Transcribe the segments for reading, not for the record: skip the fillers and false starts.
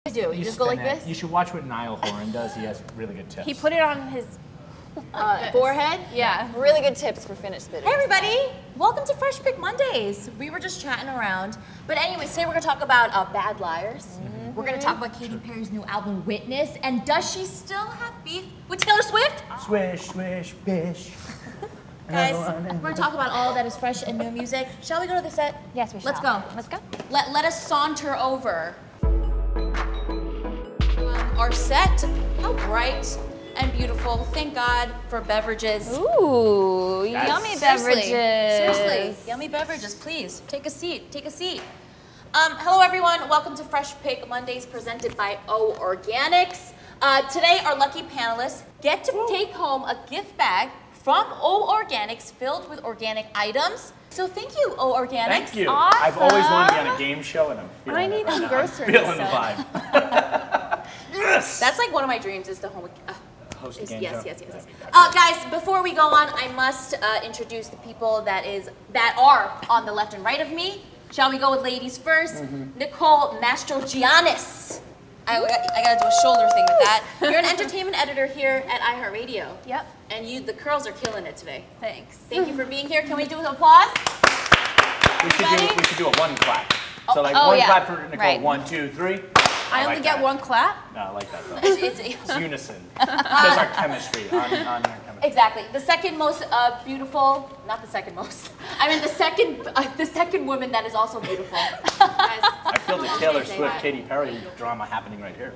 do? You just go like this? You should watch what Niall Horan does. He has really good tips. He put it on his forehead? Yeah. Really good tips for finish spitters. Hey everybody! Welcome to Fresh Pick Mondays. We were just chatting around. But anyways, today we're going to talk about Bad Liars. We're going to talk about Katy Perry's new album, Witness. And does she still have beef with Taylor Swift? Swish, swish, bish. Guys, we're going to talk about all that is fresh and new music. Shall we go to the set? Yes, we shall. Let's go. Let's go. Let us saunter over. Our set, how bright and beautiful. Thank God for beverages. Ooh, yummy beverages. Seriously, yummy beverages, please. Take a seat, take a seat. Hello everyone, welcome to Fresh Pick Mondays presented by O Organics. Today our lucky panelists get to take home a gift bag from O Organics filled with organic items. So thank you, O Organics. Thank you. Awesome. I've always wanted to be on a game show and I'm feeling I need some groceries. feeling the vibe. Yes! That's like one of my dreams is to Host a game yes, show. yes. Guys, before we go on, I must introduce the people that are on the left and right of me. Shall we go with ladies first? Nicole Mastrogiannis. I gotta do a shoulder thing with that. You're an entertainment editor here at iHeartRadio. Yep. And the curls are killing it today. Thanks. Thank you for being here. Can we do an applause? We should do a one clap. So like oh, one yeah. clap for Nicole. Right. 1, 2, 3. I only get one clap? No, I like that though. It's unison. Shows our chemistry on your chemistry. Exactly. The second most beautiful, not the second most. I mean the second woman that is also beautiful. Guys, I feel the Taylor Swift, Katy Perry drama happening right here.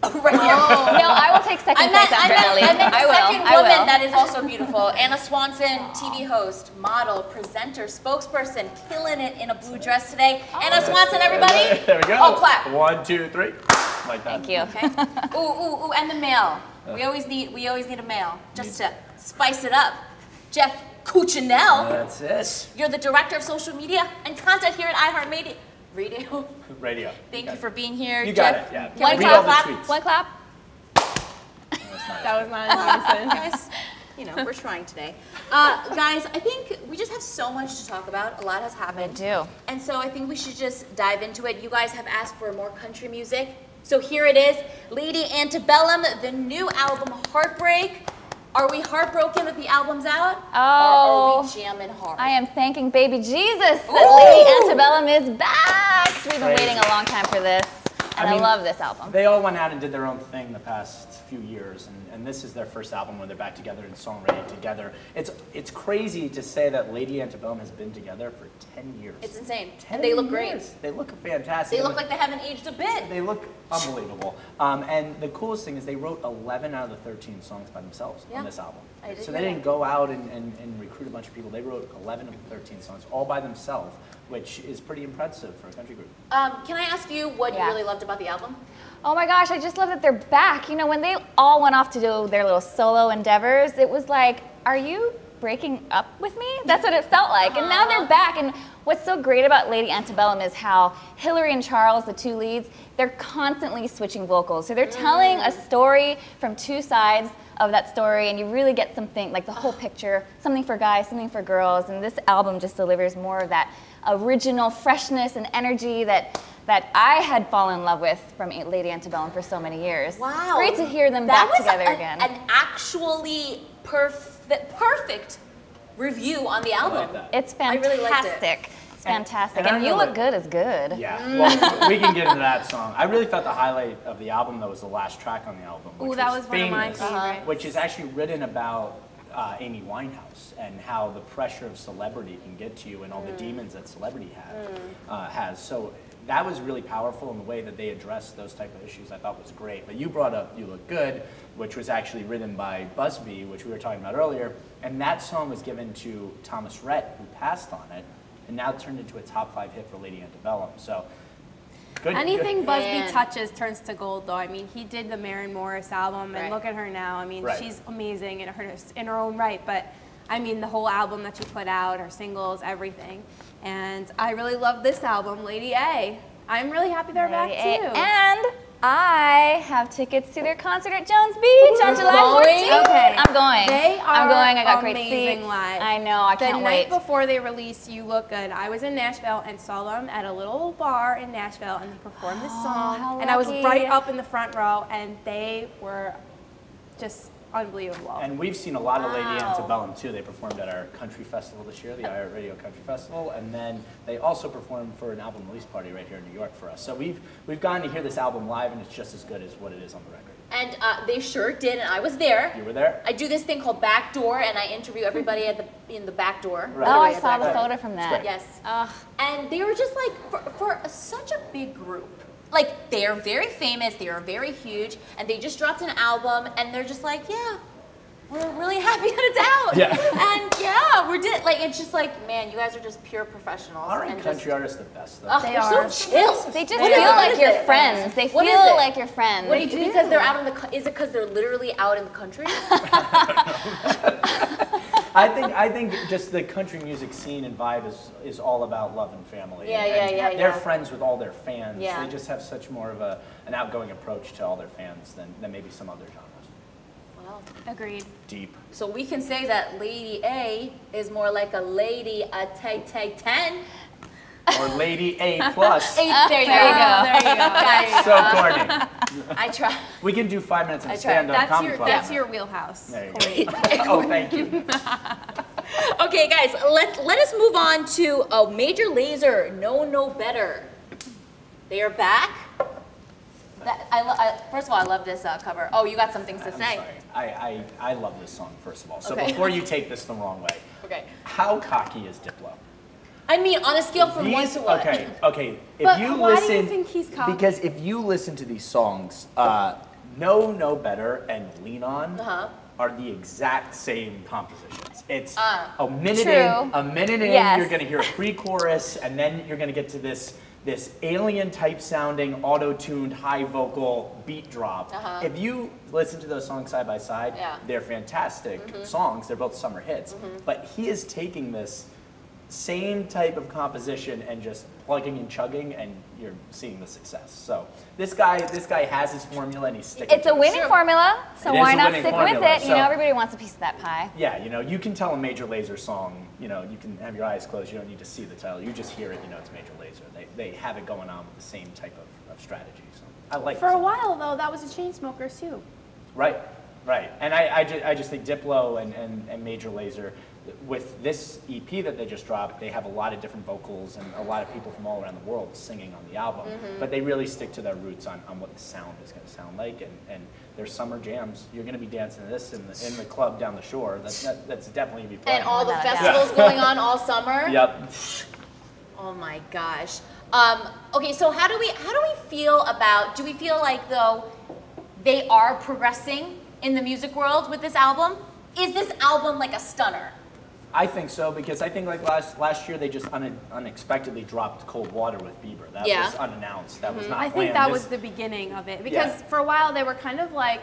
right here. No, I will take second place after Ellie. I meant the second I woman will. that is also beautiful. Anna Swanson, TV host, model, presenter, spokesperson, killing it in a blue dress today. Anna Swanson, everybody. There we go. Oh, clap. 1, 2, 3. Like that. Thank you. Okay. Ooh, and the male. We always need a male just to spice it up. Jeff Cuccinell. That's it. You're the director of social media and content here at iHeartRadio. Radio. Thank you for being here, You Jeff. got it, yeah. One Read all the clap. tweets. One clap. That was not an Guys, we're trying today. Guys, I think we just have so much to talk about. A lot has happened. We do. And so I think we should just dive into it. You guys have asked for more country music. So here it is. Lady Antebellum, the new album, Heartbreak. Are we heartbroken that the album's out? Or are we jamming hard? I am thanking baby Jesus that Lady Antebellum is back. We've been waiting a long time for this. And I love this album. They all went out and did their own thing the past few years, and this is their first album where they're back together and songwriting together. It's crazy to say that Lady Antebellum has been together for 10 years. It's insane. 10 And they look years. great. They look fantastic. They look like they haven't aged a bit. They look unbelievable. And the coolest thing is they wrote 11 out of the 13 songs by themselves on this album. So they didn't go out and recruit a bunch of people. They wrote 11 of the 13 songs all by themselves, which is pretty impressive for a country group. Can I ask you what you really loved about the album? Oh my gosh, I just love that they're back. You know, when they all went off to do their little solo endeavors, it was like, are you breaking up with me? That's what it felt like. And now they're back. And what's so great about Lady Antebellum is how Hillary and Charles, the two leads, they're constantly switching vocals. So they're telling a story from two sides of that story, and you really get something, like the whole picture, something for guys, something for girls. And this album just delivers more of that original freshness and energy that I had fallen in love with from Lady Antebellum for so many years. Wow. It's great to hear them back together again. An actually perfect review on the album. I like that. It's fantastic. I really liked it. It's fantastic. and And I You know Look Good is good. Yeah, well, we can get into that song. I really thought the highlight of the album, though, was the last track on the album, which Ooh, that was one of my Famous, favorites. which is actually written about Amy Winehouse and how the pressure of celebrity can get to you and all the demons that celebrity has. So that was really powerful, and the way that they addressed those type of issues I thought was great. But you brought up You Look Good, which was actually written by Busby, which we were talking about earlier, and that song was given to Thomas Rhett, who passed on it, and now turned into a top 5 hit for Lady Antebellum. So good. Anything good. Busby touches turns to gold, though. I mean, he did the Maren Morris album, and look at her now. I mean, she's amazing in her own right. But I mean, the whole album that she put out, her singles, everything. And I really love this album, Lady A. I'm really happy they're back too. And I have tickets to their concert at Jones Beach on July 14th. Okay. I'm going. I'm going. I got great amazing seats. live. I know. I can't wait. The night before they released You Look Good, I was in Nashville and saw them at a little bar in Nashville, and they performed this song. How and I was lucky. right up in the front row, and they were just unbelievable. And we've seen a lot of Lady Antebellum too. They performed at our country festival this year, the iHeartRadio Country Festival, and then they also performed for an album release party right here in New York for us. So we've gotten to hear this album live, and it's just as good as what it is on the record. And they sure did, and I was there. You were there? I do this thing called Backdoor, and I interview everybody in the back door. Right. Oh, I saw the photo from that. Yes. And they were just like, for such a big group, like they are very famous, they are very huge, and they just dropped an album, and they're just like, yeah, we're really happy that it's out. Yeah. And yeah, like it's just like, man, you guys are just pure professionals. Aren't and country artists the best though? They are so chill. They just What feel is like it? your friends. They What feel is it? like your friends. What do you do? Because they're out in the. Is it because they're literally out in the country? I think just the country music scene and vibe is all about love and family. Yeah. They're friends with all their fans. Yeah. They just have such more of an outgoing approach to all their fans than maybe some other genres. Wow. Agreed. Deep. So we can say that Lady A is more like a Lady a 10. Or Lady A plus. There you go. There you go. Guys, So corny. I try. We can do 5 minutes in I a tried. stand-up comedy club. That's your wheelhouse. There you go. Oh, thank you. Okay, guys, let us move on to Major Lazer. No Better. They are back. First of all, I love this cover. Oh, you got some things to say. I'm sorry. I love this song, first of all. So Okay. before you take this the wrong way, Okay. how cocky is Diplo? I mean, on a scale from 1 to what? Okay. If But you why listen, do you think he's cocky? because if you listen to these songs, No Better and Lean On are the exact same compositions. It's a minute in, Yes. you're gonna hear a pre-chorus, and then you're gonna get to this alien type sounding, auto-tuned, high vocal beat drop. If you listen to those songs side by side, they're fantastic songs. They're both summer hits. But he is taking this same type of composition and just plugging and chugging, and you're seeing the success. So this guy has his formula, and he's sticking. It's a winning formula, so It is why a not winning stick formula, with it? so- You know, everybody wants a piece of that pie. Yeah, you can tell a Major Lazer song. You can have your eyes closed. You don't need to see the title. You just hear it. It's Major Lazer. They have it going on with the same type of strategy. So I like. For this. a while though, that was the Chainsmokers too. Right. And I just think Diplo and Major Lazer, with this EP that they just dropped, they have a lot of different vocals and a lot of people from all around the world singing on the album. But they really stick to their roots on what the sound is going to sound like. And their summer jams, you're going to be dancing to this in the club down the shore. That's definitely going to be playing. And all the festivals going on all summer. Yep. Oh my gosh. Okay, so how do we feel about? Do we feel like though they are progressing in the music world with this album? Is this album like a stunner? I think so, because I think like last year they just unexpectedly dropped Cold Water with Bieber. That was unannounced. That was not I planned. think that was the beginning of it, because for a while they were kind of like,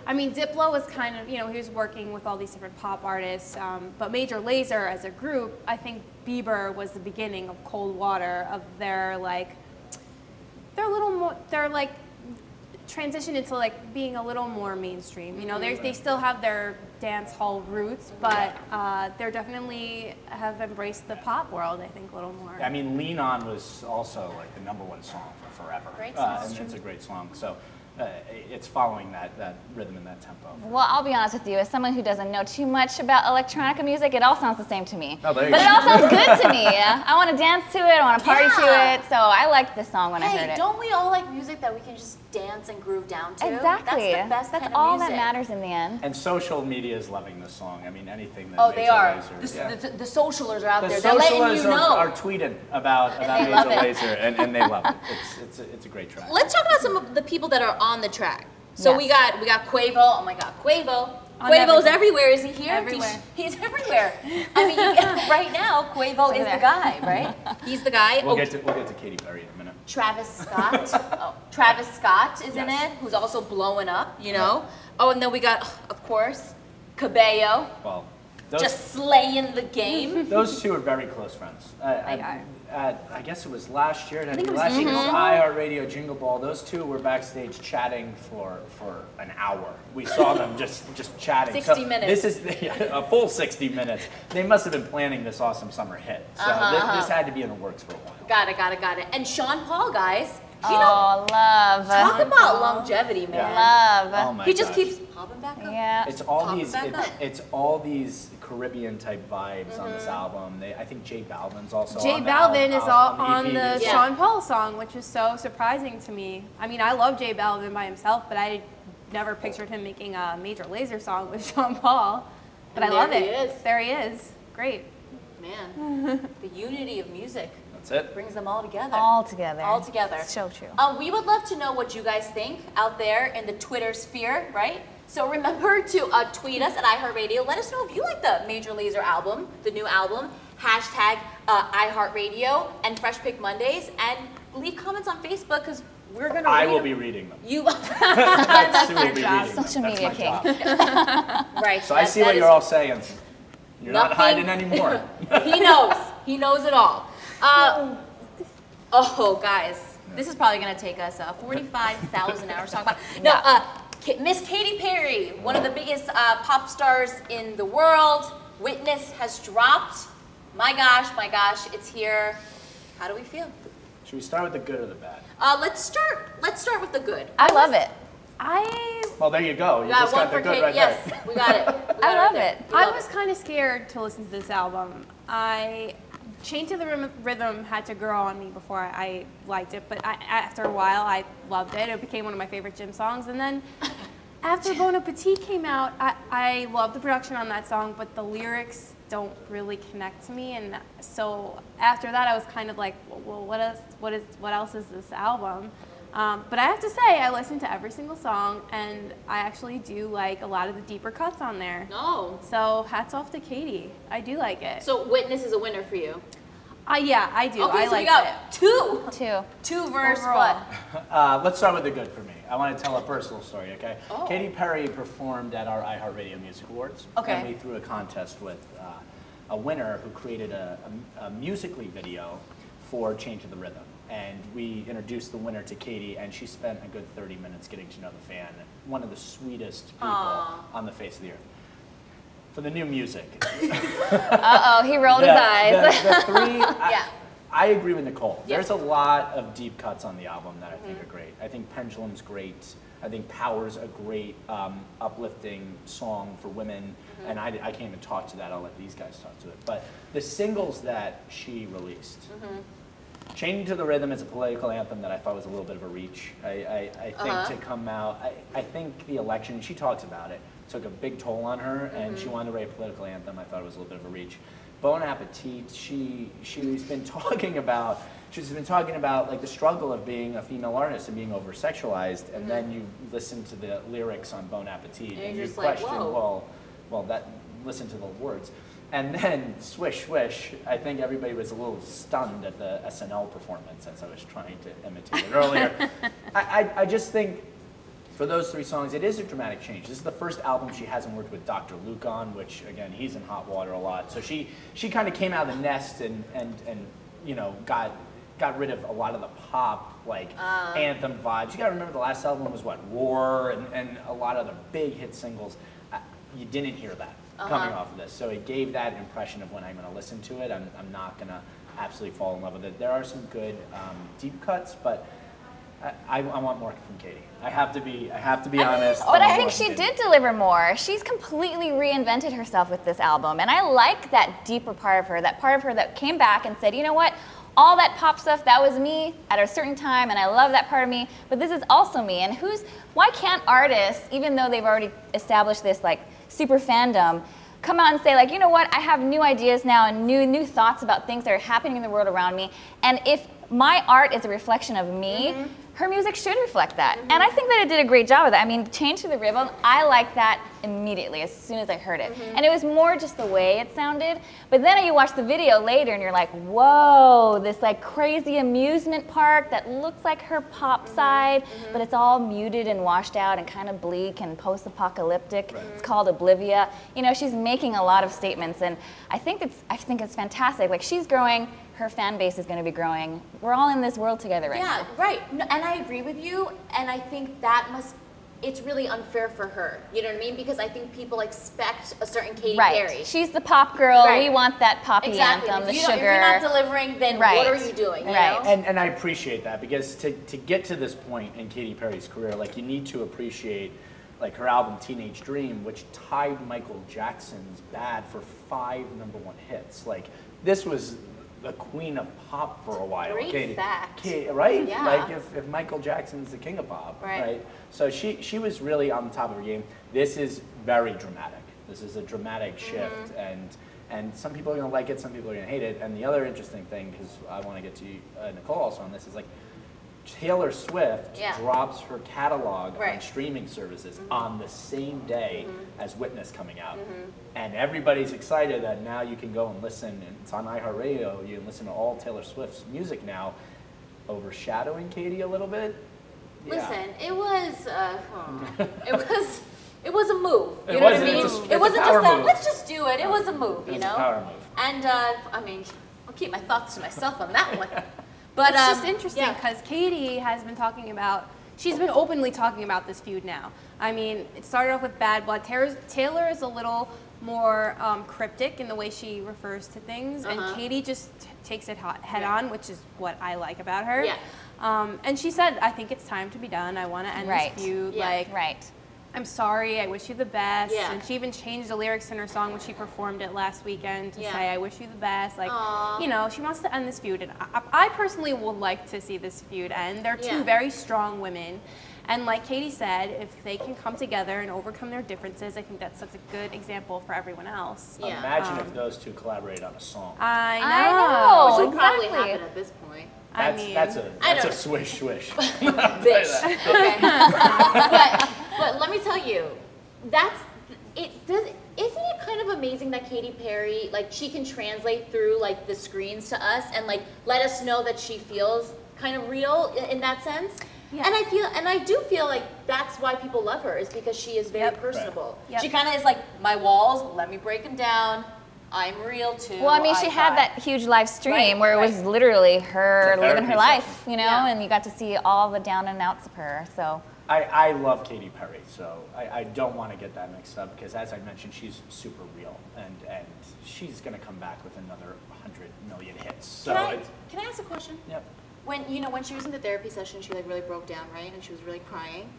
I mean, Diplo was kind of, he was working with all these different pop artists, but Major Lazer as a group, I think Bieber was the beginning of Cold Water, of their transition into like being a little more mainstream. They still have their dance hall roots, but they're definitely have embraced the pop world, I think, a little more. I mean, Lean On was also like the #1 song for forever. Great song. And it's a great song. So it's following that rhythm and that tempo. Well, I'll be honest with you, as someone who doesn't know too much about electronica music, it all sounds the same to me. Oh, there you But go. it all sounds good to me. I want to dance to it, I want to party to it, so I liked this song when I heard Hey, it. don't we all like music that we can just dance and groove down to? Exactly. That's the best That's kind of all music. that matters in the end. And social media is loving this song. I mean, anything that Oh, Major they are. Lazer, The socialers are out The there. They're letting socialists you know. are tweeting about they Major love it. Lazer, and they love it. It's a great track. Let's talk about some of the people that are on the track. So Yes. we got Quavo. Oh my God, Quavo. On Quavo's everything. everywhere. Is he here? Everywhere. He's everywhere. I mean, right now, Quavo is the guy, right? He's the guy. We'll get to Katy Perry in a minute. Travis Scott. Travis Scott is in it, who's also blowing up, Oh, and then we got, of course, Cabello, Well, just slaying the game. those two are very close friends. They are. at, I guess it was last year, think it was last year's Jingle Ball. iHeartRadio Jingle Ball. Those two were backstage chatting for an hour. We saw them just chatting. 60 minutes. This is a full 60 minutes. They must have been planning this awesome summer hit. So this had to be in the works for a while. Got it. And Sean Paul, guys. Love. Talk about longevity, man. Love. Oh my He just gosh. keeps popping back up. Yeah. It's all Pop these. back up. It's all these Caribbean type vibes on this album. I think J Balvin's also. J on the Balvin is all on EP. the Yeah. Sean Paul song, which is so surprising to me. I mean, I love J Balvin by himself, but I never pictured him making a Major Lazer song with Sean Paul. But And I love there it. he is. There he is. Great. Man, the unity of music That's it. brings them all together. All together. All together. So true. We would love to know what you guys think out there in the Twitter sphere, right? So remember to tweet us at iHeartRadio. Let us know if you like the Major Lazer album, the new album. Hashtag iHeartRadio and Fresh Pick Mondays. And leave comments on Facebook because we're going to read I will them. be reading them. You That's will be job. reading them. Social That's media my king. job. right. So I see what you're all saying. You're not Nothing- hiding anymore. He knows. He knows it all. Oh, guys, this is probably going to take us 45,000 hours to talk about. No, Miss Katy Perry, one of the biggest pop stars in the world. Witness has dropped. My gosh, it's here. How do we feel? Should we start with the good or the bad? Let's start with the good. I love it. Well, there you go. You We got just one got the for good Katy. right Yes, there. we got it. I love it. I was kind of scared to listen to this album. Chained to the Rhythm had to grow on me before I liked it, but after a while I loved it. It became one of my favorite gym songs. And then after Bon Appetit came out, I loved the production on that song, but the lyrics don't really connect to me. And so after that I was kind of like, well, what else is this album? But I have to say, I listened to every single song, and I actually do like a lot of the deeper cuts on there. No. So hats off to Katy. I do like it. So Witness is a winner for you. Yeah, I do. Okay, I so like we got Two. two verse Overall. what? Let's start with the good for me. I want to tell a personal story, okay? Oh. Katy Perry performed at our iHeartRadio Music Awards. Okay. And we threw a contest with a winner who created a Musical.ly video for Chained to the Rhythm. And we introduced the winner to Katy, and she spent a good 30 minutes getting to know the fan. One of the sweetest people on the face of the earth. For the new music. Uh-oh, he rolled his eyes. The three, Yeah. I agree with Nicole. Yeah. There's a lot of deep cuts on the album that I think are great. I think Pendulum's great. I think Power's a great uplifting song for women. And I can't even talk to that. I'll let these guys talk to it. But the singles that she released, Chained to the Rhythm is a political anthem that I thought was a little bit of a reach. I think to come out, I think the election, she talks about it, took a big toll on her, and she wanted to write a political anthem. I thought it was a little bit of a reach. Bon Appetit, she's been talking about like the struggle of being a female artist and being over sexualized, and then you listen to the lyrics on Bon Appetit and you just like, question, whoa. listen to the words. And then Swish Swish, I think everybody was a little stunned at the SNL performance, as I was trying to imitate it earlier. I just think for those three songs, it is a dramatic change. This is the first album she hasn't worked with Dr. Luke on, which again, he's in hot water a lot. So she kind of came out of the nest and you know, got rid of a lot of the pop anthem vibes. You gotta remember the last album was what, Roar, and a lot of the big hit singles. You didn't hear that coming off of this. So it gave that impression of when I'm gonna listen to it, I'm not gonna absolutely fall in love with it. There are some good deep cuts, but I want more from Katy. I have to be honest. But I think she did deliver more. She's completely reinvented herself with this album, and I like that deeper part of her, that came back and said, you know what, all that pop stuff, that was me at a certain time, and I love that part of me, but this is also me. And why can't artists, even though they've already established this like super fandom, come out and say like, you know what, I have new ideas now and new thoughts about things that are happening in the world around me, and if my art is a reflection of me, her music should reflect that. And I think that it did a great job of that. I mean, Chained to the Rhythm, I like that immediately as soon as I heard it. And it was more just the way it sounded. But then you watch the video later and you're like, whoa, this like crazy amusement park that looks like her pop side, but it's all muted and washed out and kind of bleak and post-apocalyptic. It's called Oblivia. You know, she's making a lot of statements, and I think it's fantastic. Like, she's growing, her fan base is going to be growing. We're all in this world together right now. Yeah, right. No, and I agree with you, and I think that it's really unfair for her. You know what I mean? Because I think people expect a certain Katy Perry. She's the pop girl. Right. We want that poppy anthem, the sugar. If you're not delivering, then what are you doing? You know? And I appreciate that, because to get to this point in Katy Perry's career, like, you need to appreciate like her album Teenage Dream, which tied Michael Jackson's Bad for 5 #1 hits. Like, this was the queen of pop for a while. Great fact. Right? Yeah. Like, if Michael Jackson's the king of pop, right? So she was really on the top of her game. This is very dramatic. This is a dramatic shift, and some people are gonna like it, some people are gonna hate it. And the other interesting thing, because I want to get to Nicole also on this, is like, Taylor Swift drops her catalog on streaming services on the same day as Witness coming out. And everybody's excited that now you can go and listen, and it's on iHeartRadio, you can listen to all Taylor Swift's music now, overshadowing Katy a little bit. Listen, it was it was a move. You know what I mean? It wasn't just that, let's just do it. It was a move, you know? It was a power move. And I mean, I'll keep my thoughts to myself on that one. But it's just interesting because Katy has been talking about, she's been openly talking about this feud now. I mean, it started off with Bad Blood. Taylor is a little more cryptic in the way she refers to things, and Katy just takes it head on, which is what I like about her. And she said, I think it's time to be done. I want to end this feud. I'm sorry, I wish you the best. And she even changed the lyrics in her song when she performed it last weekend to say, I wish you the best. Like, you know, she wants to end this feud. And I personally would like to see this feud end. They're two very strong women. And like Katy said, if they can come together and overcome their differences, I think that's such a good example for everyone else. Imagine if those two collaborated on a song. I know. Which would probably happen at this point. That's a swish. Bitch. Okay. but let me tell you, isn't it kind of amazing that Katy Perry, like, she can translate through like the screens to us and like let us know that she feels kind of real in that sense. And I do feel like that's why people love her, is because she is very personable. She kind of is like, my walls, let me break them down. I'm real too. Well, I mean, she had that huge live stream where it was literally her living her life, you know, and you got to see all the down and outs of her. So I love Katy Perry, so I don't want to get that mixed up, because as I mentioned, she's super real, and she's gonna come back with another 100 million hits. So can I ask a question? Yep. When she was in the therapy session, she like really broke down, right, and she was really crying.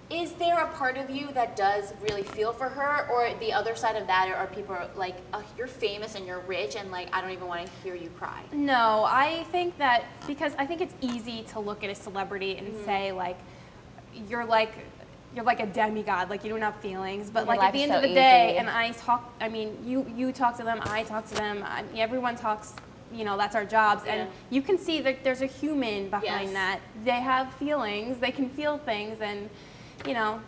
Is there a part of you that does really feel for her, or the other side of that are people like, oh, you're famous and you're rich, and like, I don't even want to hear you cry? No, I think that, because I think it's easy to look at a celebrity and say like, you're like a demigod, like you don't have feelings, but like at the end of the day, and I mean, you talk to them, I talk to them, everyone talks. You know, that's our jobs, and you can see that there's a human behind that. They have feelings, they can feel things, and you know,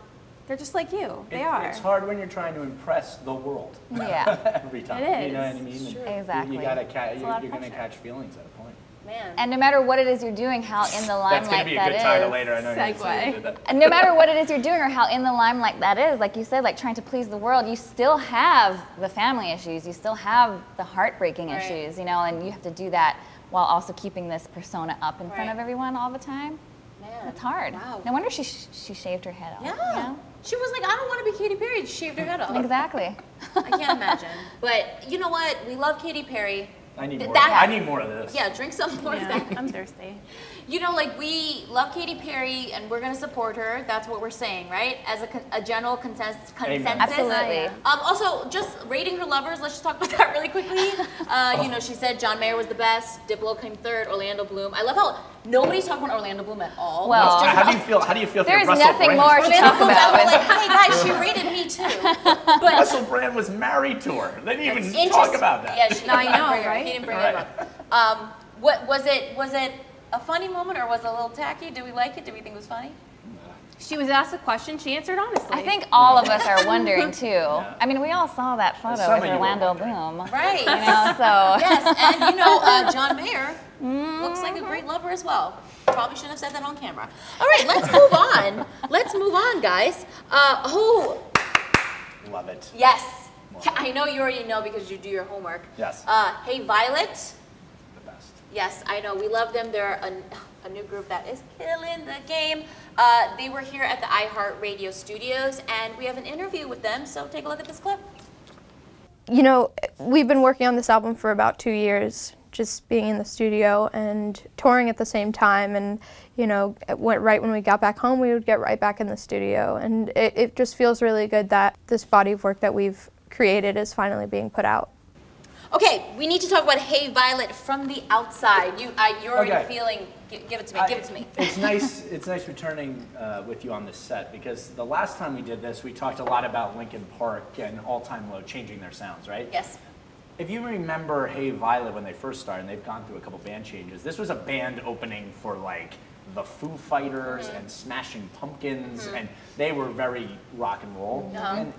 they're just like you. They are. It's hard when you're trying to impress the world. Every time. It is. You know what I mean? Exactly. You're going to catch feelings at a point. Man. And no matter what it is you're doing, how in the limelight that is. That's going to be a good title later. I know Segue. And no matter what it is you're doing or how in the limelight that is, like you said, like trying to please the world, you still have the family issues. You still have the heartbreaking issues, you know, and you have to do that while also keeping this persona up in front of everyone all the time. Man. It's hard. Wow. No wonder she shaved her head off. Yeah. You know? She was like, I don't want to be Katy Perry. She shaved her head off. Exactly. I can't imagine. But you know what? We love Katy Perry. I need more. I need more of this. Yeah, drink some more of that. I'm thirsty. You know, like, we love Katy Perry and we're going to support her. That's what we're saying, right? As a general consensus. Absolutely. Also, just rating her lovers. Let's just talk about that really quickly. You know, she said John Mayer was the best. Diplo came third. Orlando Bloom. I love how nobody's talking about Orlando Bloom at all. Well, how do you feel? How do you feel? There's nothing more to talk about. Like, hey guys, she rated me too. But Russell Brand was married to her. They didn't even talk about that. Yeah, I know, right? He didn't bring it up. What was it? Was it a funny moment, or was it a little tacky? Did we like it? Did we think it was funny? She was asked a question, she answered honestly. I think all of us are wondering too. I mean, we all saw that photo with Orlando Bloom. Right. You know, so. Yes, and you know, John Mayer looks like a great lover as well. Probably shouldn't have said that on camera. All right, let's move on. Let's move on, guys. Love it. Yes. I know you already know because you do your homework. Yes. Hey Violet. The best. Yes, I know. We love them. They're a new group that is killing the game. They were here at the iHeartRadio studios, and we have an interview with them, so take a look at this clip. You know, we've been working on this album for about 2 years, just being in the studio and touring at the same time, and you know, right when we got back home, we would get right back in the studio, and it just feels really good that this body of work that we've created is finally being put out. Okay, we need to talk about Hey Violet from the outside. You're already feeling. Give it to me. Give it to me. It's nice. It's nice returning with you on this set because the last time we did this, we talked a lot about Linkin Park and All Time Low changing their sounds, right? Yes. If you remember Hey Violet when they first started, and they've gone through a couple band changes. This was a band opening for like the Foo Fighters and Smashing Pumpkins, and they were very rock and roll.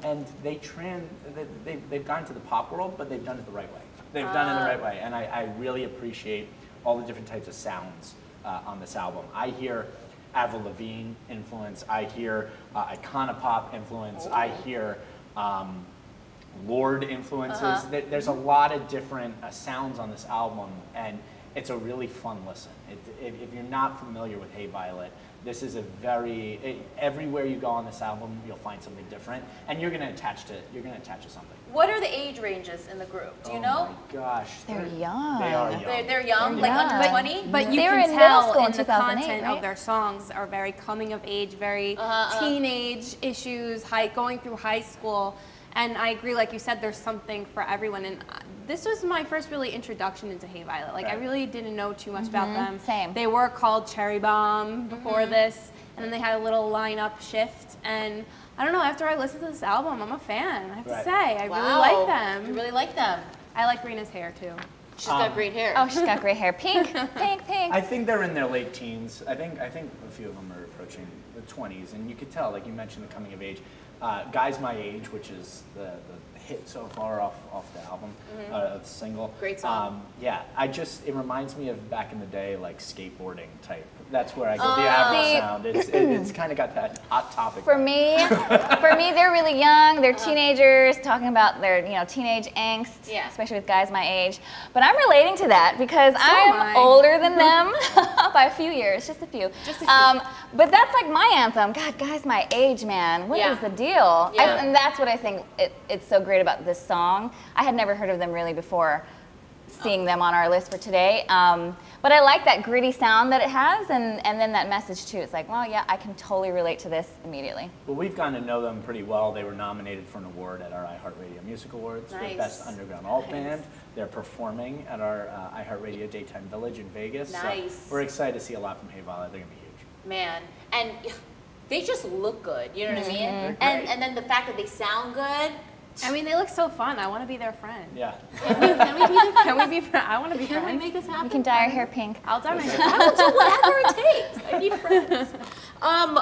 And they've gone to the pop world, but they've done it the right way. They've done it the right way, and I really appreciate all the different types of sounds on this album. I hear Avril Lavigne influence. I hear Iconopop influence. I hear Lord influences. There's a lot of different sounds on this album, and it's a really fun listen. If you're not familiar with Hey Violet, this is a everywhere you go on this album, you'll find something different, and you're gonna attach to something. What are the age ranges in the group? Do you know? Oh my gosh, They're young. They are young. They're young, like under 20. But you They were can in middle tell school in in the 2008, content right? of their songs are very coming of age, very teenage issues, going through high school. And I agree, like you said, there's something for everyone. And this was my first really introduction into Hey Violet. Like I really didn't know too much about them. Same. They were called Cherry Bomb before this, and then they had a little lineup shift. And I don't know, after I listened to this album, I'm a fan, I have to say. I really like them. You really like them. I like Rena's hair too. She's got great hair. Oh, she's got great hair. Pink, pink, pink. I think they're in their late teens. I think a few of them are approaching the 20s, and you could tell, like you mentioned, the coming of age. Guys My Age, which is the hit so far off the album, the single. Great song. Yeah, it reminds me of back in the day, like skateboarding type. That's where I get the Avril sound. It's kind of got that Hot Topic. For me, they're really young. They're teenagers talking about their, teenage angst, especially with guys my age. But I'm relating to that because I'm older than them by a few years, just a few. But that's like my anthem. God, guys my age, man. What is the deal? Yeah. And that's what I think it's so great about this song. I had never heard of them really before seeing them on our list for today. But I like that gritty sound that it has, and then that message too. It's like, well, yeah, I can totally relate to this immediately. Well, we've gotten to know them pretty well. They were nominated for an award at our iHeartRadio Music Awards for Best Underground Alt Band. They're performing at our iHeartRadio Daytime Village in Vegas. Nice. So we're excited to see a lot from Hey Violet. They're gonna be huge. Man, and they just look good. You know what I mean? And then the fact that they sound good. I mean, they look so fun. I want to be their friend. Yeah. Can we be friends? I want to be friends. Can we make this happen? You can dye our hair pink. I'll dye my hair. I will do whatever it takes. I need friends.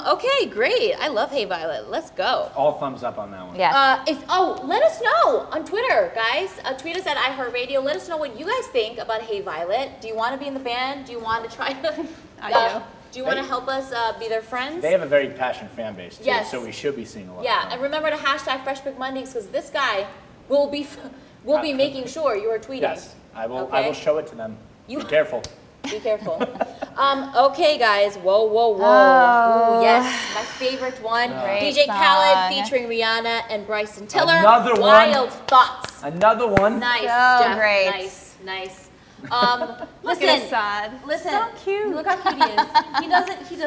Okay, great. I love Hey Violet. Let's go. All thumbs up on that one. Yeah. Let us know on Twitter, guys. Tweet us at iHeartRadio. Let us know what you guys think about Hey Violet. Do you want to be in the band? Do you want to try to? I do. Do you want to help us be their friends? They have a very passionate fan base too, Yes. so we should be seeing a lot. Yeah, of and remember to hashtag Fresh Pick Mondays because this guy will be making sure you are tweeting. Yes, I will. Okay? I will show it to them. Be careful. Be careful. Okay, guys. Whoa, whoa, whoa. Oh. Ooh, yes, my favorite one. Great DJ song. Khaled featuring Rihanna and Bryson Tiller. Another one. Wild Thoughts. Another one. Nice, So Jeff. great. Nice. Look at his sad. Listen. So cute. Look how cute he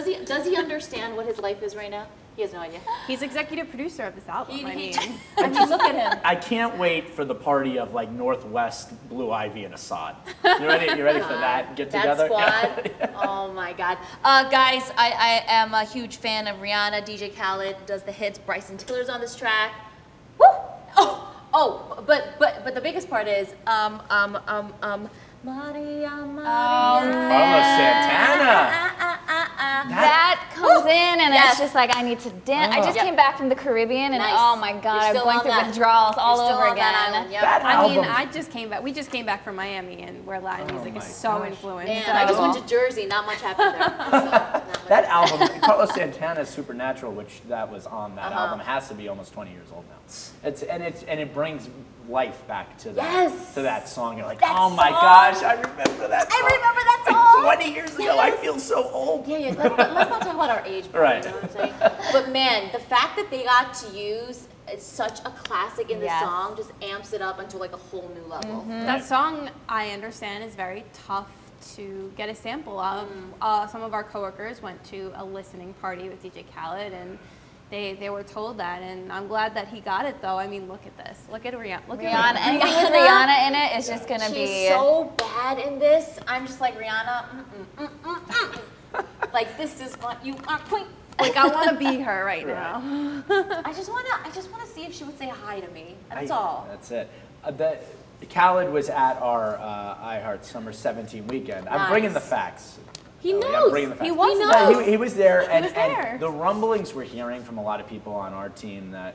is. Does he understand what his life is right now? He has no idea. He's executive producer of this album. I mean, look at him. I can't wait for the party of like Northwest, Blue Ivy, and Assad. You ready? You ready for that get together? That squad. Oh my God, guys! I am a huge fan of Rihanna. DJ Khaled does the hits. Bryson Tiller's on this track. Woo! But the biggest part is Maria. Carlos Santana. that comes in and Yes. it's just like I need to dance. I just Yep. came back from the Caribbean and Nice. oh my God, You're I'm still going on through that. withdrawals all You're still over on that again. island, yep. That I mean, album- we just came back from Miami, and where Latin music my is so gosh. influenced. And I just went to Jersey. Not much happened there. So, not much. That album, Carlos Santana's Supernatural, which that was on that album, has to be almost 20 years old now. And it brings life back to that Yes. to that song. You're like, That oh my song. gosh, I remember that song. I remember that Like song. 20 years ago, I feel so old. Yeah, let's not talk about our age, bro, Right. you know what I'm saying? But man, the fact that they got to use such a classic in the Yes. song just amps it up into like a whole new level. That song, I understand, is very tough to get a sample of. Some of our coworkers went to a listening party with DJ Khaled, and they were told that, and I'm glad that he got it though. I mean, look at this. Look at Rihanna. Look at Rihanna, Rihanna. anything with Rihanna in it is just gonna She's be. so bad in this. I'm just like, Rihanna, like this is what you are queen. Like I want to be her right now. I just wanna see if she would say hi to me. That's all. That's it. Khaled was at our iHeart Summer 17 weekend. I'm bringing the facts. He Ellie, knows. I'm bringing the facts. He was Yeah, knows. he was there, and, was there. and the rumblings we're hearing from a lot of people on our team that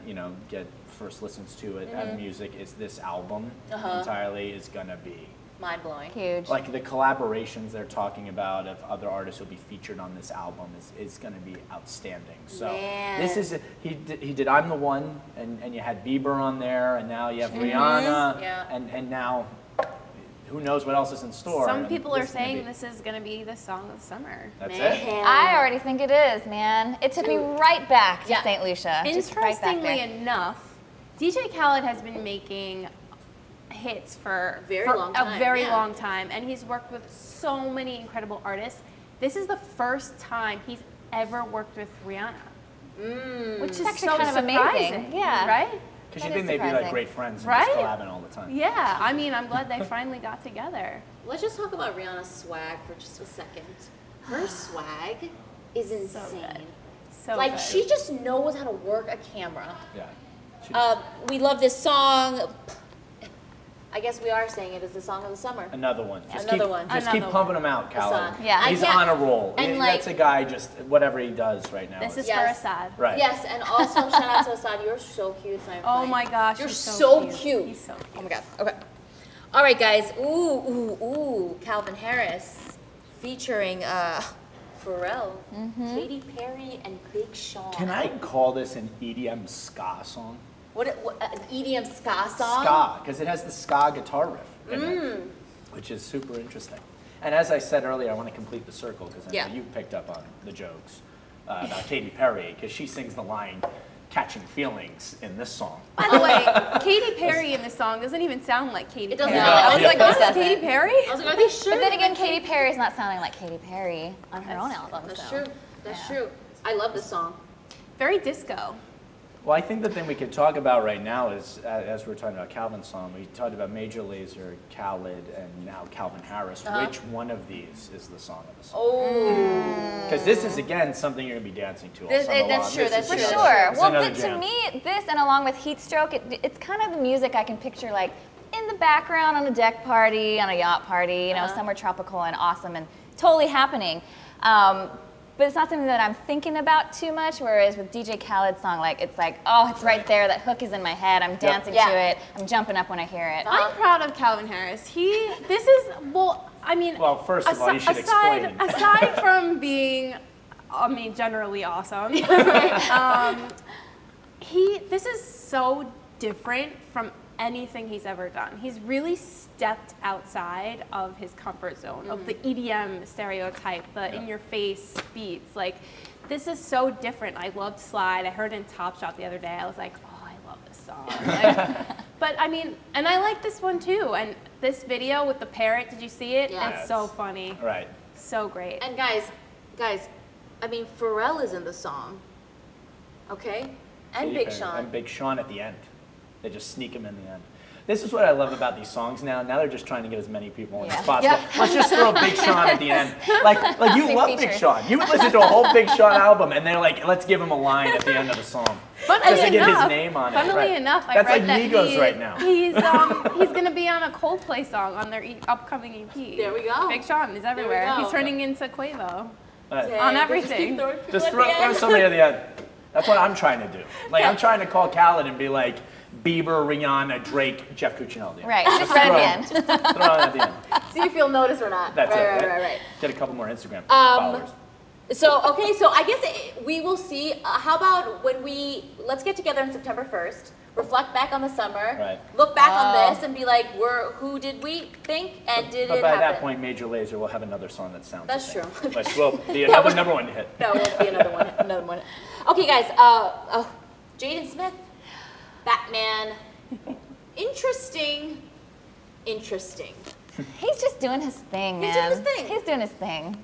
get first listens to it at music is this album entirely is gonna be Mind blowing. Huge. like the collaborations they're talking about of other artists who'll be featured on this album is going to be outstanding. So Man. this is he did I'm the One, and you had Bieber on there, and now you have Rihanna, Yeah. and now who knows what else is in store. Some and people are this is gonna saying be- this is going to be the song of the summer. That's it. Man. I already think it is, man. It took me right back to Yeah. St. Lucia. Just right back Interestingly there. enough, DJ Khaled has been making hits for Very for long a time, very yeah. long time, and he's worked with so many incredible artists. This is the first time he's ever worked with Rihanna, which is actually so kind of surprising. amazing. Yeah. Right? Because That you is think they'd be like surprising. great friends and Right? just collabing all the time. Yeah. I mean, I'm glad they finally got together. Let's just talk about Rihanna's swag for just a second. Her swag is insane. So Like good. she just knows how to work a camera. Yeah. She- We love this song. I guess we are saying it is the song of the summer. Another one. Just Another keep, one. Just Another keep pumping them out, Khaled. song. Yeah. He's I can't- on a roll. and, That's like- a guy just whatever he does right now. This is Yes. for Assad. right. Yes, and also shout out to Assad. You're so cute. So I'm Oh fine. my gosh, You're he's so cute. cute. He's so cute. Oh my god. Okay. All right, guys. Ooh. Calvin Harris featuring Pharrell, Katy Perry, and Big Sean. Can I call this an EDM ska song? What an EDM ska song? Ska, because it has the ska guitar riff in it, which is super interesting. And as I said earlier, I want to complete the circle because I Yeah. know you picked up on the jokes about Katy Perry, because she sings the line "Catching Feelings" in this song. By the way, Katy Perry in this song doesn't even sound like Katy It doesn't. Perry. No, I was it like, this is doesn't. Katy Perry? I was like, are they sure? But then again, Katy Perry's not sounding like Katy Perry on her own album. That's so. true. That's true. I love this song. Very disco. Well, I think the thing we could talk about right now is, as we're talking about Calvin's song, we talked about Major Lazer, Khaled, and now Calvin Harris. Which one of these is the song of the song? Oh. Because this is, again, something you're going to be dancing to all This- summer that's long. true, This that's is For true. another- sure. it's Well, another to jam. me, this and along with Heat Stroke, it's kind of the music I can picture like in the background on a deck party, on a yacht party, you know, somewhere tropical and awesome and totally happening. But it's not something that I'm thinking about too much, whereas with DJ Khaled's song, like it's like, oh, it's right there, that hook is in my head, I'm dancing Yeah. to it, I'm jumping up when I hear it. I'm proud of Calvin Harris. Well, first of all, you should explain. Aside from being, generally awesome, this is so different from anything he's ever done. He's really stepped outside of his comfort zone, of the EDM stereotype, the in-your-face beats. Like, this is so different. I loved Slide. I heard it in Top Shot the other day. I was like, oh, I love this song. Like, but I mean, and I like this one too. And this video with the parrot, did you see it? Yes. It's so funny. Right. So great. And guys, I mean, Pharrell is in the song. Okay? And Katy Big Perry. Sean. And Big Sean at the end. They just sneak him in the end. This is what I love about these songs now. Now they're just trying to get as many people in as possible. Yeah. Let's just throw Big Sean at the end. Like you Big love Big features. Sean. You would listen to a whole Big Sean album and they're like, let's give him a line at the end of the song. Just to get his name on it. Funnily Right. enough, I That's read like that Migos right now. He's going to be on a Coldplay song on their upcoming EP. There we go. Big Sean is everywhere. go. He's turning into Quavo. On everything. Just throw somebody at the end. That's what I'm trying to do. Like, I'm trying to call Khaled and be like, Bieber, Rihanna, Drake, Jeff Cuccinelli. Right, just right at the end. Throw it at the end. See if you'll notice or not. That's it. Right. Get a couple more Instagram followers. So, okay, so I guess we will see. How about when let's get together on September 1st, reflect back on the summer, look back on this and be like, who did we think and did it happen? But by that point, Major Lazer will have another song that sounds That's the true. Which will be another number one hit. That will be another one. Okay, guys, Jaden Smith, Batman, interesting. He's just doing his thing, man. He's doing his thing. He's doing his thing.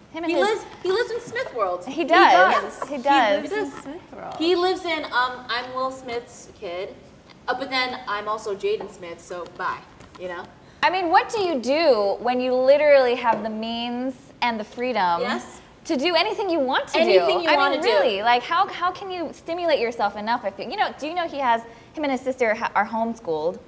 He lives in Smith World. He does. He does. He lives in Smith World. He lives in, I'm Will Smith's kid, but then I'm also Jaden Smith, so bye, you know? I mean, what do you do when you literally have the means and the freedom to do anything you want to do? Anything you want to do. Really, like how can you stimulate yourself enough? If you know, do you know him and his sister are homeschooled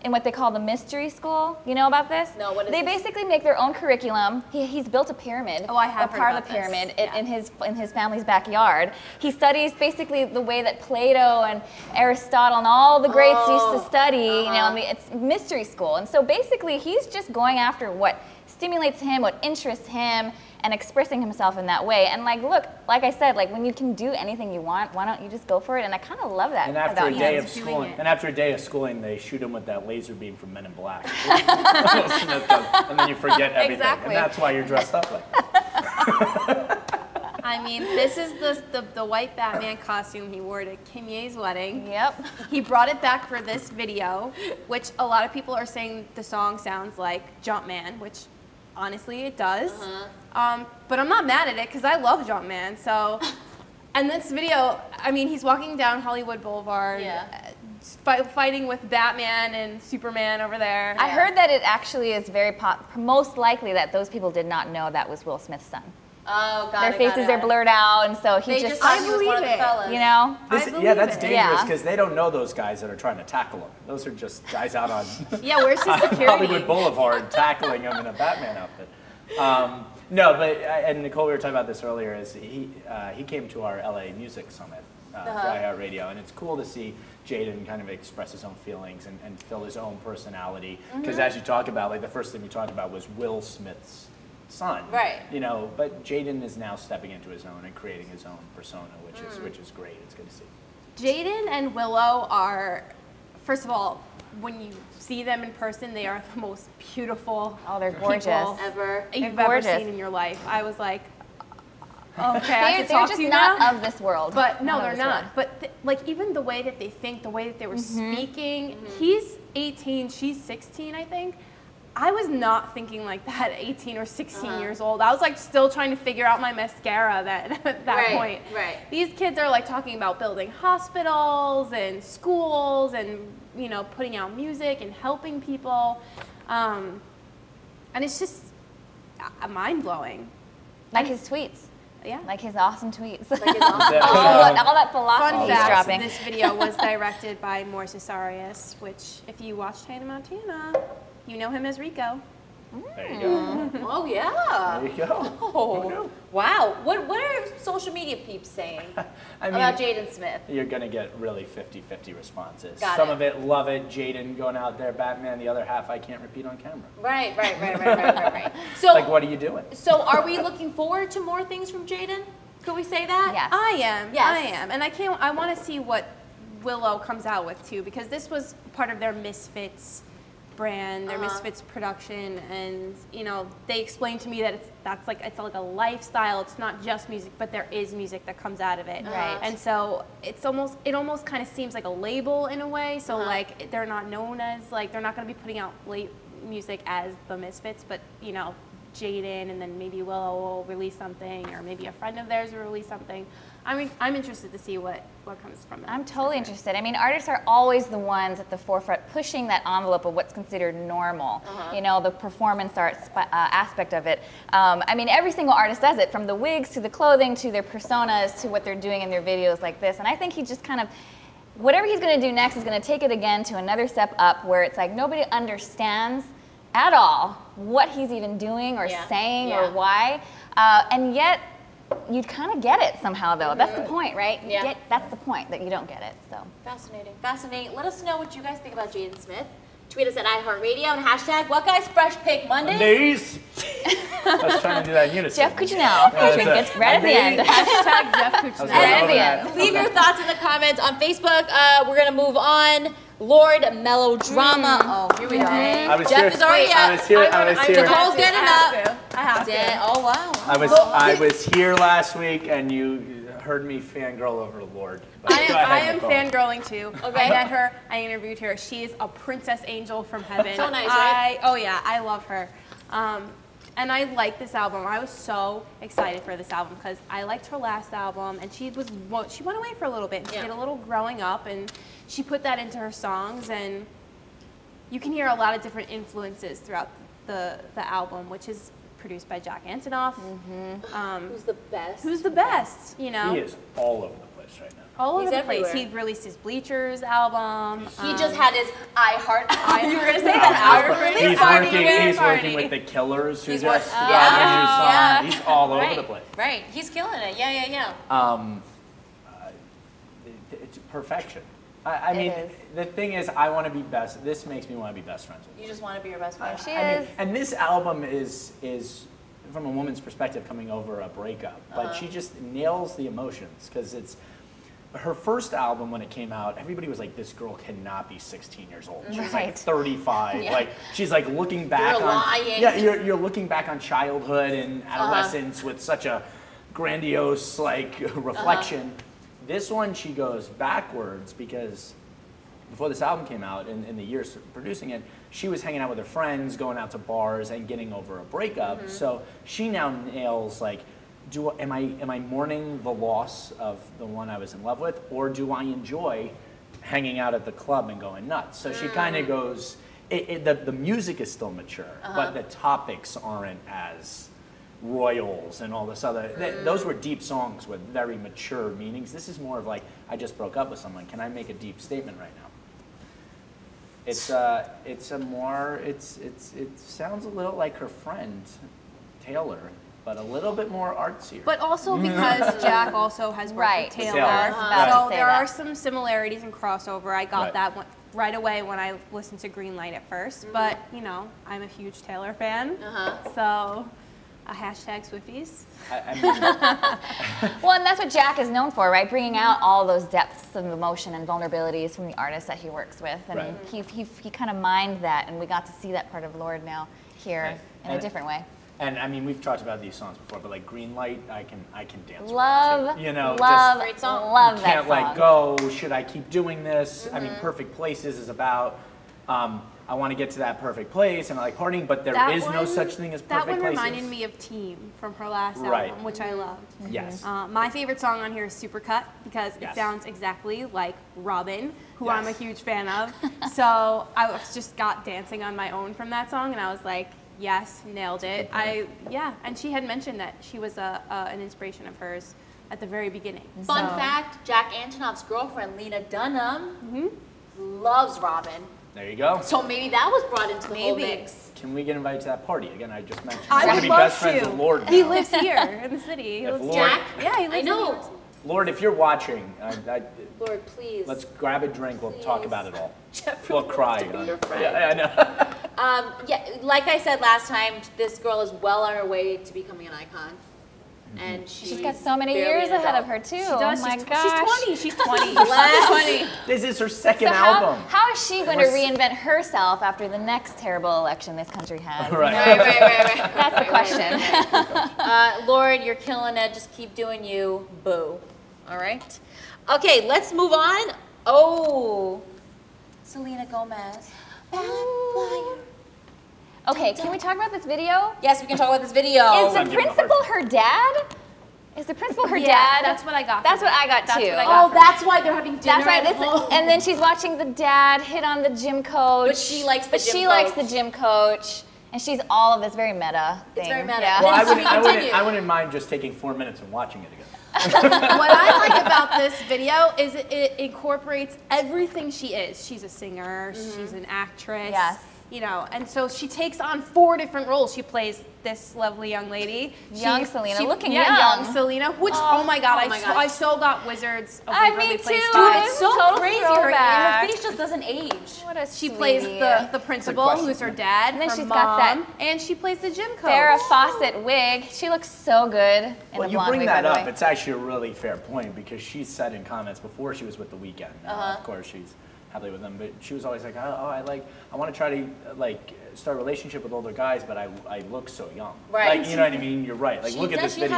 in what they call the mystery school? You know about this? No, what is They this? basically make their own curriculum. He's built a pyramid. Oh, I have a heard part about of the pyramid this. in his family's backyard. He studies basically the way that Plato and Aristotle and all the greats used to study. You know, it's mystery school. And so basically, he's just going after what stimulates him, what interests him, and expressing himself in that way. And like, look, like I said, like when you can do anything you want, why don't you just go for it? And I kind of love that. And after a day of schooling, they shoot him with that laser beam from Men in Black. And then you forget everything. Exactly. And that's why you're dressed up like that. I mean, this is the white Batman costume he wore to Kim Ye's wedding. Yep. He brought it back for this video, which a lot of people are saying the song sounds like Jumpman, which honestly it does. But I'm not mad at it because I love Jumpman. So, and this video, I mean, he's walking down Hollywood Boulevard, fighting with Batman and Superman over there. I heard that it actually is most likely that those people did not know that was Will Smith's son. Oh, got Their it, faces are blurred out, and so They just thought he was one of the believe it. fellas. you know. That's dangerous Yeah. because they don't know those guys that are trying to tackle him. Those are just guys out on Yeah, where's his security? Hollywood Boulevard tackling him in a Batman outfit. No, but and Nicole, we were talking about this earlier. Is he came to our LA Music Summit for iHeartRadio, and it's cool to see Jaden kind of express his own feelings and fill his own personality. Because as you talk about, like the first thing we talked about was Will Smith's son, Right. You know, but Jaden is now stepping into his own and creating his own persona, which is great. It's good to see. Jaden and Willow are, first of all, when you see them in person, they are the most beautiful They're gorgeous. people Ever. you've gorgeous. ever seen in your life. I was like, okay, I They're can talk just to you not now. of this world. But no, they're of this not. world. But like even the way that they think, the way that they were speaking, he's 18, she's 16, I think. I was not thinking like that at 18 or 16 years old. I was like still trying to figure out my mascara at that point. Right. These kids are like talking about building hospitals and schools and, you know, putting out music and helping people. And it's just mind-blowing. Like his tweets. Yeah. Like his awesome tweets. Like his awesome- all that philosophy Fun he's fact, dropping. this video was directed by Morris Arias, which if you watched Hannah Montana, you know him as Rico. There you go. Oh, yeah. There you go. Oh, wow. What are social media peeps saying I mean, about Jaden Smith? you're going to get really 50-50 responses. Got Some it. of it, love it, Jaden going out there, Batman. The other half, I can't repeat on camera. Right. So, Like, what are you doing? so are we looking forward to more things from Jaden? Could we say that? Yes. I am. Yes. I am. And I want to see what Willow comes out with too, because this was part of their Misfits brand, their Misfits production, and you know they explained to me that it's like a lifestyle. It's not just music, but there is music that comes out of it. Right. And so it almost kind of seems like a label in a way. So like they're not known as like they're not going to be putting out music as the Misfits, but you know Jaden and then maybe Willow will release something, or maybe a friend of theirs will release something. I mean, I'm interested to see what comes from it. I'm totally interested. I mean, artists are always the ones at the forefront pushing that envelope of what's considered normal. You know, the performance art aspect of it. I mean, every single artist does it, from the wigs to the clothing to their personas to what they're doing in their videos like this. And I think he just kind of, whatever he's going to do next is going to take it again to another step up, where it's like nobody understands at all what he's even doing or saying or why. And yet, you'd kind of get it somehow, though. That's the point, right? Yeah. That's the point, that you don't get it. So Fascinating, fascinating. Let us know what you guys think about Jaden Smith. Tweet us at iHeartRadio and hashtag what guys Fresh Pick Mondays. I was trying to do that in unison. Jeff Cuccinell featuring Gets right at the end. Hashtag Jeff Cuccinell. Right at the end. Leave your thoughts in the comments on Facebook. We're gonna move on. Lord Melodrama. Oh, here we go. Jeff is already up. I was here. Nicole's getting up. I have to. Oh wow. I was here last week, and you heard me fangirl over Lord. But go ahead, I am Nicole. fangirling too. Okay. I met her. I interviewed her. She is a princess angel from heaven. So nice, right? Oh yeah, I love her. And I like this album. I was so excited for this album because I liked her last album, and she went away for a little bit. And she did a little growing up, and she put that into her songs, and you can hear a lot of different influences throughout the album, which is produced by Jack Antonoff. Who's the best? Who's the best? You know, He is all over the place right now. all over He's the place. everywhere. He released his Bleachers album. He just had his iHeart. You were gonna say that He's working with the Killers, who He's just work- got yeah. a new song. Yeah. He's all over Right. the place. Right. He's killing it. Yeah. It's perfection. I mean, is. the thing is, I want to be best. This makes me want to be best friends with you. You just want to be your best friend. She I mean, is. and this album is from a woman's perspective coming over a breakup, but she just nails the emotions because it's her first album when it came out. Everybody was like, "This girl cannot be 16 years old. She's like Right. 35. Yeah. Like she's like looking back You're on lying. yeah, you're looking back on childhood and adolescence with such a grandiose like reflection." This one, she goes backwards because before this album came out, in the years producing it, she was hanging out with her friends, going out to bars, and getting over a breakup. So she now nails like, am I mourning the loss of the one I was in love with, or do I enjoy hanging out at the club and going nuts? So she kind of goes. The music is still mature, but the topics aren't as royals and all this other. Those were deep songs with very mature meanings. This is more of like, I just broke up with someone. Can I make a deep statement right now? It sounds a little like her friend Taylor, but a little bit more artsier. But also because Jack also has worked Right. with Taylor. Taylor. I was about to So say there that. are some similarities and crossover. I got Right. that one right away when I listened to Greenlight at first. But, you know, I'm a huge Taylor fan. So, hashtag Swifties. I mean, Well, and that's what Jack is known for, right? Bringing out all those depths of emotion and vulnerabilities from the artists that he works with. And Right. he kind of mined that, and we got to see that part of Lord now here Right. in a different way. and I mean, we've talked about these songs before, but like Greenlight, I can dance. Love, around to. You know, love, Great song. love that can't song. let go. Should I keep doing this? I mean, Perfect Places is about. I want to get to that perfect place and I like partying, but there is no such thing as perfect That one places. reminded me of Team from her last Right. album, which I loved. Yes. My favorite song on here is Supercut because it Yes. sounds exactly like Robin, who Yes. I'm a huge fan of. So I just got dancing on my own from that song, and I was like, yes, nailed it. And she had mentioned that she was an inspiration of hers at the very beginning. Fun So- fact: Jack Antonoff's girlfriend Lena Dunham loves Robin. There you go. So maybe that was brought into the whole Maybe. mix. Can we get invited to that party again? I just mentioned. I wanna would be love best friends to. with Lord. He now. lives here in the city. He If lives Lord- Jack? Yeah, he lives I in know. New York. Lord, if you're watching, Lord, please. let's grab a drink. We'll talk Please. about it all. Jeff We'll really cry. wants to be your friend. Yeah, I know. Yeah, like I said last time, this girl is well on her way to becoming an icon. And She's got so many barely years an ahead adult. of her too. She does. Oh my She's gosh. 20. She's 20. Bless. 20. This is her second So album. how is she going to We're s- reinvent herself after the next terrible election this country has? Right. Right. That's the question. Lord, you're killing it. Just keep doing you. Boo. All right. Okay, let's move on. Oh, Selena Gomez. Okay, can we talk about this video? Yes, we can talk about this video. Is the I'm giving a hard principal her dad? Is the principal her Yeah, dad? that's what I got. That's from what it. I got That's too. what I got Oh, from that's why they're having dinner That's right. at home. And then she's watching the dad hit on the gym coach. But she likes the But gym she likes coach. the gym coach. And she's all of this very meta thing. It's very meta. Yeah. Well, To be continued. I wouldn't mind just taking 4 minutes and watching it again. What I like about this video is it incorporates everything she is. She's a singer, she's an actress. Yes. you know, and so she takes on 4 different roles. She plays this lovely young lady. Young Selena, looking young young. Selena, which, oh my God, I so got Wizards of Waverly me Place too. vibes. It's so Total crazy. throwback. Her face just doesn't age. What a She sweetie. plays the principal, who's her dad, And then her she's mom, got that and she plays the gym coach. Farrah Fawcett wig. She looks so good in Well, a you blonde bring wig, that by the up. way. It's actually a really fair point because she said in comments before she was with The Weeknd. Of course, she's happily with them, but she was always like, I want to try to start a relationship with older guys, but I look so young. Right. Like, you know what I mean? You're right. Like, look at this video.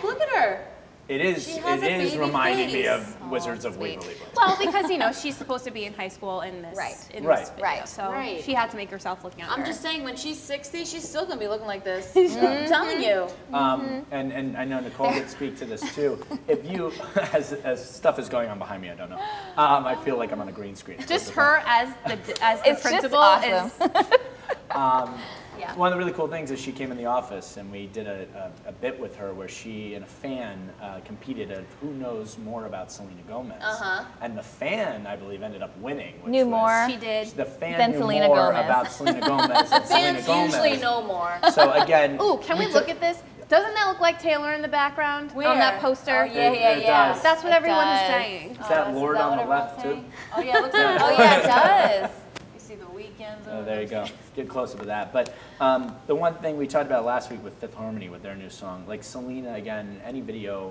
Look at her. It is She has a baby reminding me face. of Wizards of sweet. Waverly Place. Well, because, you know, she's supposed to be in high school in this, Right. in Right. this video, Right. so Right. she had to make herself look younger. I'm just saying, when she's 60, she's still gonna be looking like this. I'm telling you. And I know Nicole could speak to this too. If you, as stuff is going on behind me, I don't know. I feel like I'm on a green screen. Just her as the It's just principal awesome. Yeah. One of the really cool things is she came in the office and we did a bit with her where she and a fan competed of who knows more about Selena Gomez. And the fan, I believe, ended up winning. Which Knew was- more. She did. The fan Than knew Selena more Gomez. about Selena Gomez than Selena Fans Gomez. usually know more. So again, Ooh, can we look at this? Doesn't that look like Taylor in the background Where? on that poster? Oh, yeah, It does. That's what It everyone is does. saying. Is that Lord that on what the left everyone's too? saying? Oh yeah, it looks like Oh yeah, it does. You see the weekends. Oh, there you go. Get closer to that. But the one thing we talked about last week with Fifth Harmony with their new song, like Selena, again, any video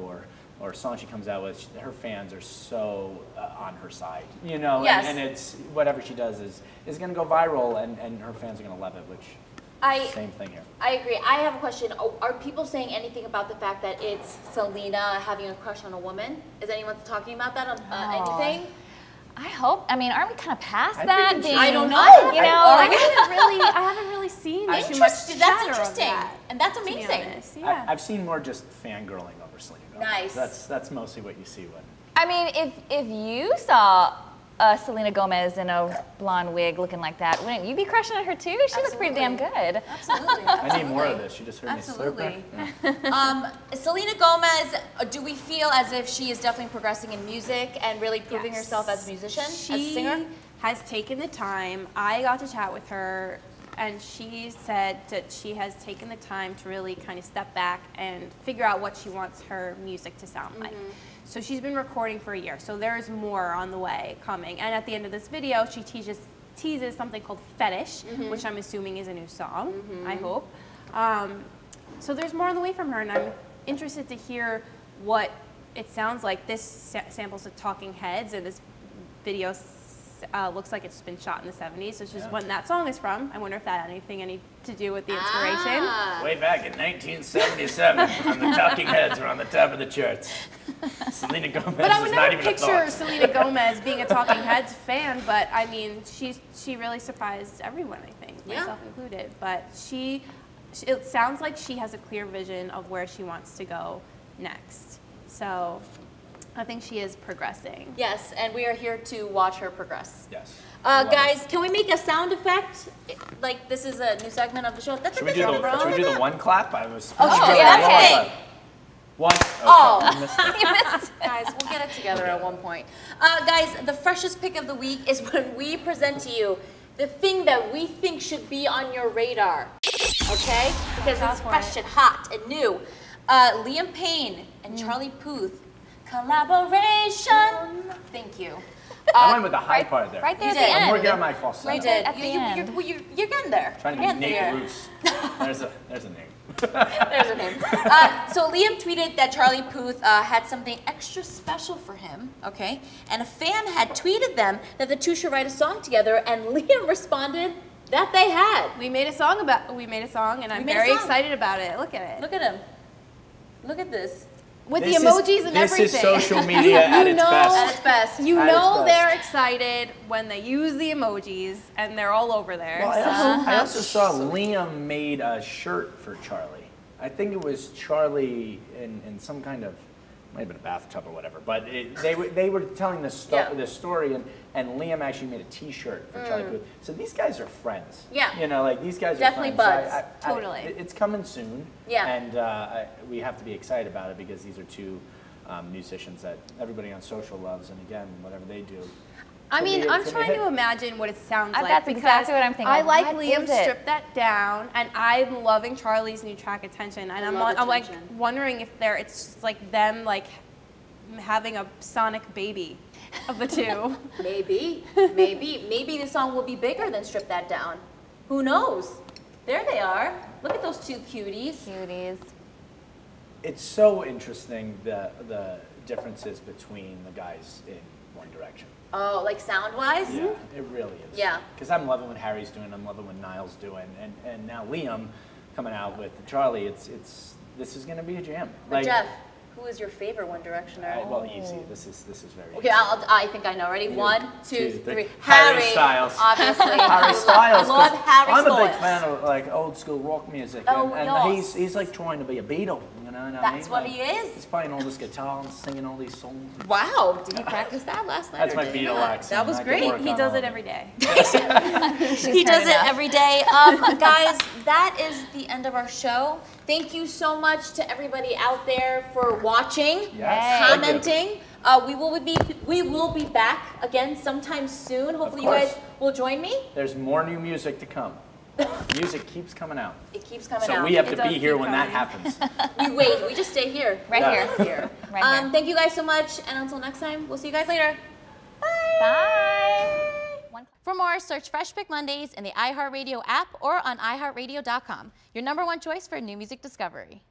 or song she comes out with, her fans are so on her side, you know, Yes. and it's whatever she does is going to go viral, and her fans are going to love it, which same thing here. I agree. I have a question. Are people saying anything about the fact that it's Selena having a crush on a woman? Is anyone talking about that on anything? I hope. I mean, aren't we kind of past I that? think it's I don't know. You know, I like, haven't really seen too much Interesting. That's chatter of interesting, that, and that's to be amazing. honest. Yeah. I've seen more just fangirling over Selena Gomez. Nice. That's mostly what you see when. I mean, if you saw Selena Gomez in a blonde wig looking like that, wouldn't you be crushing on her too? She looks pretty damn good. Absolutely. I need more of this. You just heard Absolutely. me slurp. Selena Gomez, do we feel as if she is definitely progressing in music and really proving Yes. herself as a musician, as a She singer? has taken the time. I got to chat with her, and she said that she has taken the time to really kind of step back and figure out what she wants her music to sound like. So she's been recording for a year, so there's more on the way coming. And at the end of this video, she teases something called Fetish, which I'm assuming is a new song, I hope. So there's more on the way from her, and I'm interested to hear what it sounds like. This samples of Talking Heads, and this video looks like it's been shot in the 70s, which is when that song is from. I wonder if that had anything to do with the inspiration. Way back in 1977, when the Talking Heads were on the top of the charts. Selena Gomez But I would is not never even a picture thought. Selena Gomez being a Talking Heads fan, but I mean, she really surprised everyone, I think, Yeah. myself included. But it sounds like she has a clear vision of where she wants to go next. So I think she is progressing. Yes, and we are here to watch her progress. Yes. Guys, can we make a sound effect? Like, this is a new segment of the show. Should we do the one clap? I was. Oh, yeah, one okay. clap. One. Okay. Oh. I missed it. You missed it. Guys, we'll get it together at one point. Guys, the freshest pick of the week is when we present to you the thing that we think should be on your radar. Okay? Because it's fresh and hot and new. Liam Payne and Charlie Puth. Collaboration. Thank you. I went with the high part there. Right there You at the did. end. I'm working on my falsetto. You did. At the end. You're getting there. Trying to You're be getting Nate there. Roos. There's a name. There's a name. So Liam tweeted that Charlie Puth had something extra special for him, okay? And a fan had tweeted them that the two should write a song together, and Liam responded that they had. We made a song, and I'm made a very song. excited about it. Look at it. Look at him. Look at this. With This the emojis and this everything. is social media at its know- At best. its best. You At know its best. they're excited when they use the emojis, and they're all over there. Well, I also saw Liam made a shirt for Charlie. I think it was Charlie in some kind of, might have been a bathtub or whatever, but they were telling this story, and Liam actually made a T-shirt for Charlie Puth. So these guys are friends. Yeah. You know, like these guys Definitely are friends. buds. Totally. It's coming soon. Yeah. And we have to be excited about it because these are two musicians that everybody on social loves, and again, whatever they do. I mean, I'm It's gonna be trying a to hit. imagine what it sounds like. That's because exactly what I'm thinking. I like What Liam is it? Strip That Down, and I'm loving Charlie's new track Attention, and I'm like Attention. wondering if it's just like them like having a sonic baby of the two. Maybe this song will be bigger than Strip That Down. Who knows? There they are. Look at those two cuties. Cuties. It's so interesting the differences between the guys in One Direction. Oh, like sound-wise? Yeah, it really is. Yeah. Because I'm loving what Harry's doing, I'm loving what Niall's doing, and now Liam coming out with Charlie. This is gonna be a jam. But Jeff, who is your favorite One Directioner? Well, easy. This is very Okay, easy. I think I know. Ready? Yeah. 1, 2, 3. Harry Styles. Obviously. Harry Styles. I love 'cause Harry I'm Styles. a big fan of like old school rock music, Oh, and yes. he's like trying to be a Beatle. You know what I mean? That's what Like, he is. He's playing all this guitar and singing all these songs. Wow. Did he practice that last night? That's or my did he Beatle not? accent. That was I could great. work He on does all it that. every day. He does it every day. Guys, that is the end of our show. Thank you so much to everybody out there for watching, Yes. commenting. We will be back again sometime soon. Hopefully you course. guys will join me. There's more new music to come. Music keeps coming out. It keeps coming So out. we have It to does be here keep when that coming. happens. We wait. We just stay here. Right Yeah. here. Right here. Thank you guys so much, and until next time, we'll see you guys later. Bye. For more, search Fresh Pick Mondays in the iHeartRadio app or on iHeartRadio.com. Your #1 choice for new music discovery.